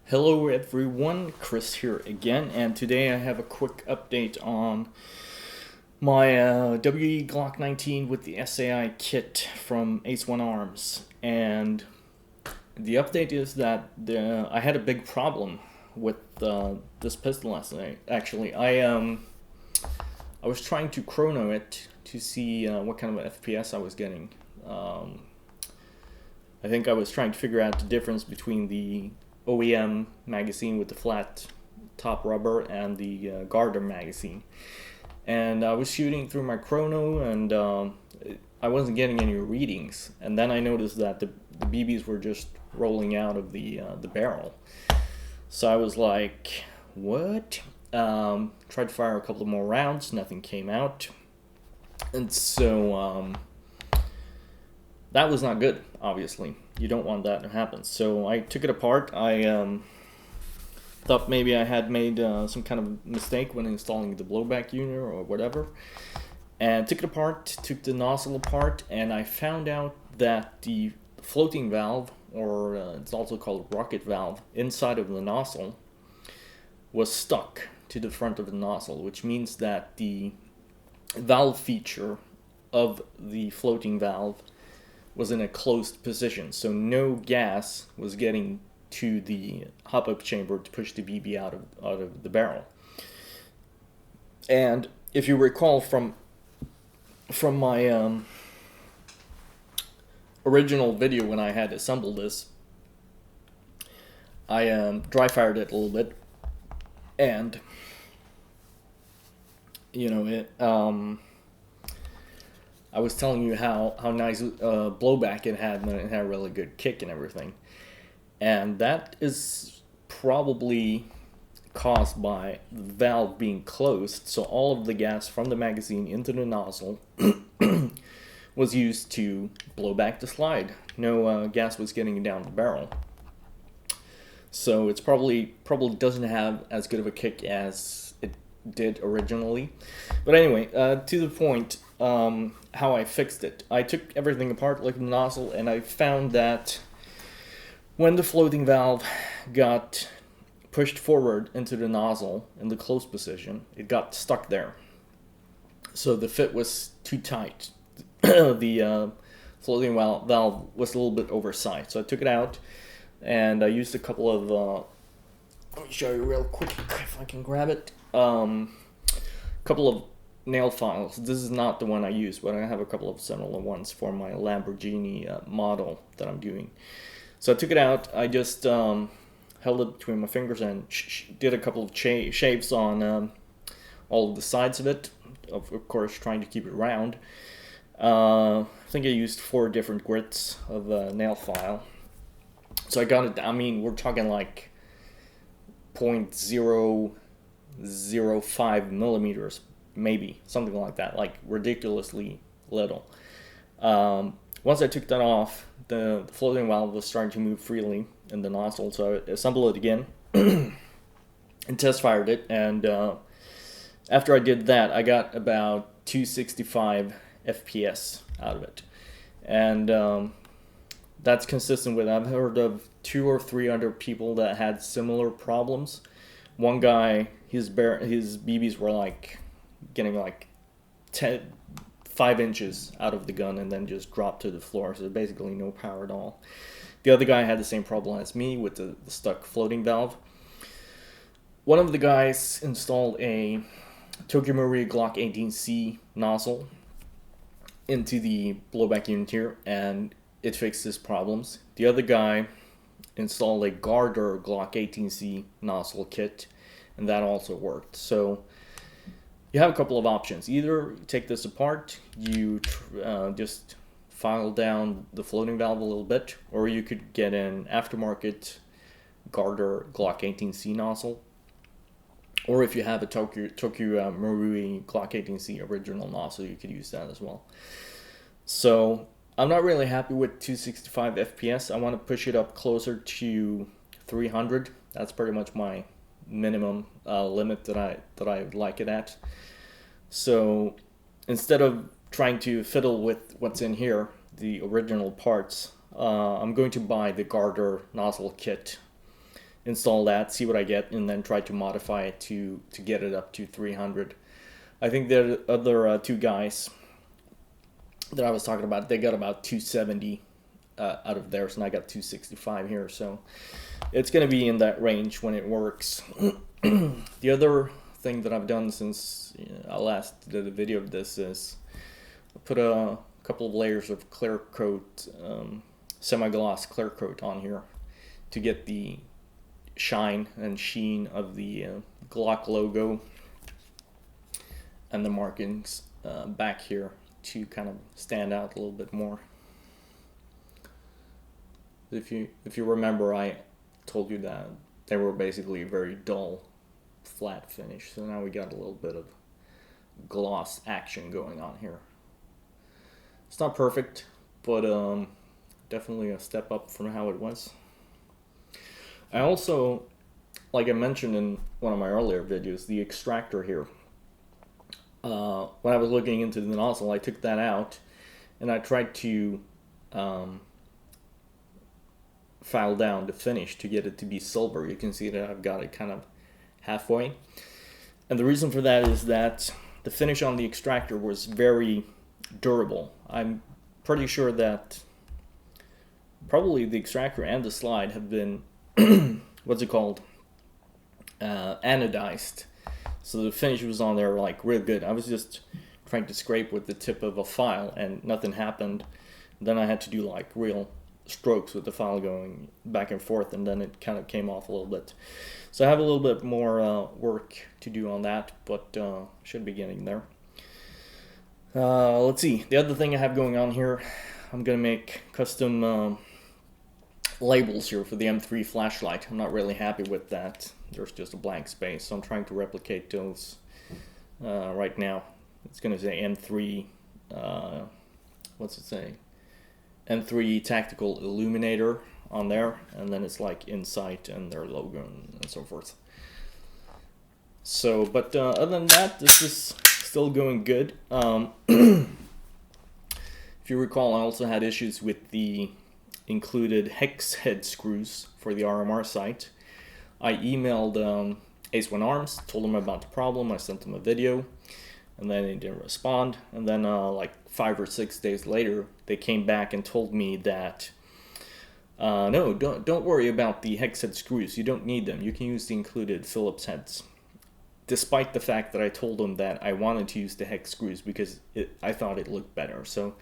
Hello everyone, Chris here again, and today I have a quick update on my WE Glock 19 with the SAI kit from Ace1 Arms. And the update is that I had a big problem with this pistol last night. Actually, I was trying to chrono it to see what kind of FPS I was getting. I think I was trying to figure out the difference between the OEM magazine with the flat top rubber and the Guarder magazine. And I was shooting through my chrono and I wasn't getting any readings. And then I noticed that the BBs were just rolling out of the barrel. So I was like, what? Tried to fire a couple of more rounds, nothing came out. And so that was not good, obviously. You don't want that to happen. So I took it apart. I thought maybe I had made some kind of mistake when installing the blowback unit or whatever. And took it apart, took the nozzle apart, and I found out that the floating valve, or it's also called rocket valve, inside of the nozzle was stuck to the front of the nozzle, which means that the valve feature of the floating valve was in a closed position, so no gas was getting to the hop-up chamber to push the BB out of the barrel. And if you recall from my original video when I had assembled this, I dry fired it a little bit, and I was telling you how nice blowback it had, and it had a really good kick and everything. And that is probably caused by the valve being closed, so all of the gas from the magazine into the nozzle was used to blow back the slide. No gas was getting down the barrel. So it's probably doesn't have as good of a kick as it did originally. But anyway, to the point, how I fixed it. I took everything apart, like the nozzle, and I found that when the floating valve got pushed forward into the nozzle in the closed position, it got stuck there. So the fit was too tight. The floating valve was a little bit oversized. So I took it out, and I used a couple of, let me show you real quick if I can grab it. Couple of nail files. This is not the one I use, but I have a couple of similar ones for my Lamborghini model that I'm doing. So I took it out. I just held it between my fingers and did a couple of shaves on all of the sides of it. Of course, trying to keep it round. I think I used 4 different grits of nail file. So I got it. I mean, we're talking like 0.005 millimeters. Maybe, something like that, like ridiculously little. Once I took that off, the floating valve was starting to move freely in the nozzle, so I assembled it again and test fired it, and after I did that, I got about 265 FPS out of it. And that's consistent with, I've heard of 2 or 3 other people that had similar problems. One guy, his BBs were like getting like 5 inches out of the gun and then just dropped to the floor, so basically no power at all. The other guy had the same problem as me with the stuck floating valve. One of the guys installed a Tokyo Marui Glock 18C nozzle into the blowback unit here, and it fixed his problems. The other guy installed a Guarder Glock 18C nozzle kit, and that also worked. So you have a couple of options. Either take this apart, you just file down the floating valve a little bit, or you could get an aftermarket Guarder Glock 18C nozzle. Or if you have a Tokyo Marui Glock 18C original nozzle, you could use that as well. So I'm not really happy with 265 FPS. I want to push it up closer to 300. That's pretty much my minimum limit that I would like it at. So instead of trying to fiddle with what's in here, the original parts, I'm going to buy the Guarder nozzle kit install that, see what I get, and then try to modify it to get it up to 300. I think the other two guys that I was talking about, they got about 270 out of theirs, and I got 265 here, so it's going to be in that range when it works. The other thing that I've done since I last did a video of this is I put a couple of layers of clear coat, semi-gloss clear coat on here to get the shine and sheen of the Glock logo and the markings back here to kind of stand out a little bit more. If you remember, I told you that they were basically a very dull flat finish, so now we got a little bit of gloss action going on here. It's not perfect, but definitely a step up from how it was. I also, like I mentioned in one of my earlier videos, the extractor here. When I was looking into the nozzle, I took that out and I tried to file down the finish to get it to be silver. You can see that I've got it kind of halfway. And the reason for that is that the finish on the extractor was very durable. I'm pretty sure that probably the extractor and the slide have been, what's it called, anodized. So the finish was on there like real good. I was just trying to scrape with the tip of a file and nothing happened. Then I had to do like real strokes with the file going back and forth, and then it kind of came off a little bit. So I have a little bit more work to do on that, but should be getting there. Let's see. The other thing I have going on here, I'm going to make custom labels here for the M3 flashlight. I'm not really happy with that. There's just a blank space, so I'm trying to replicate those right now. It's going to say M3, what's it say? M3 Tactical Illuminator on there, and then it's like Insight and their logo and so forth. So, but other than that, this is still going good. If you recall, I also had issues with the included hex-head screws for the RMR sight. I emailed A1A Arms, told them about the problem. I sent them a video, and then they didn't respond. And then like 5 or 6 days later, they came back and told me that no, don't worry about the hex-head screws. You don't need them. You can use the included Phillips heads. Despite the fact that I told them that I wanted to use the hex screws because I thought it looked better. So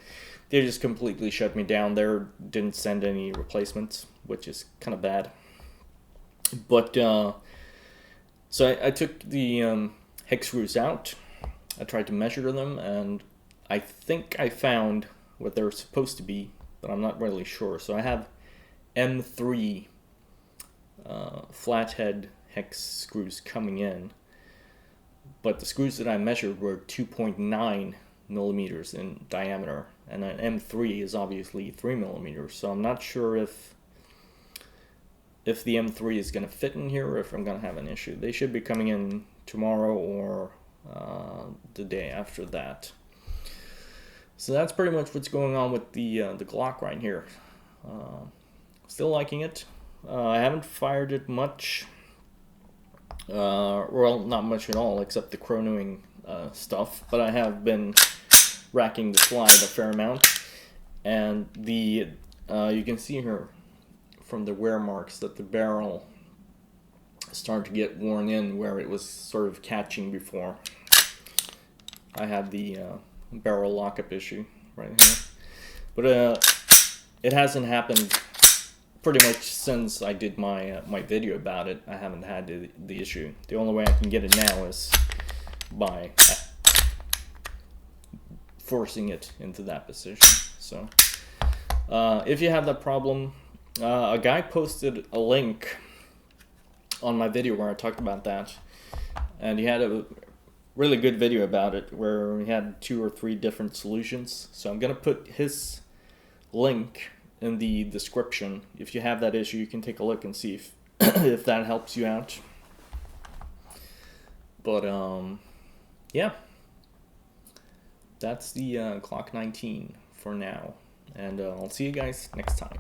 they just completely shut me down there, didn't send any replacements, which is kind of bad. But, so I took the hex screws out, I tried to measure them, and I think I found what they're supposed to be, but I'm not really sure. So I have M3 flathead hex screws coming in, but the screws that I measured were 2.9 millimeters in diameter, and an M3 is obviously 3 millimeters, so I'm not sure if the M3 is going to fit in here or if I'm going to have an issue. They should be coming in tomorrow or the day after that. So that's pretty much what's going on with the Glock right here. Still liking it. I haven't fired it much. Well, not much at all, except the chronoing stuff, but I have been racking the slide a fair amount, and the you can see here from the wear marks that the barrel started to get worn in where it was sort of catching before. I had the barrel lockup issue right here, but it hasn't happened pretty much since I did my my video about it. I haven't had the issue. The only way I can get it now is by forcing it into that position. So if you have that problem, a guy posted a link on my video where I talked about that, and he had a really good video about it where he had 2 or 3 different solutions. So I'm gonna put his link in the description. If you have that issue, you can take a look and see if if that helps you out. But yeah, that's the Glock 19 for now, and I'll see you guys next time.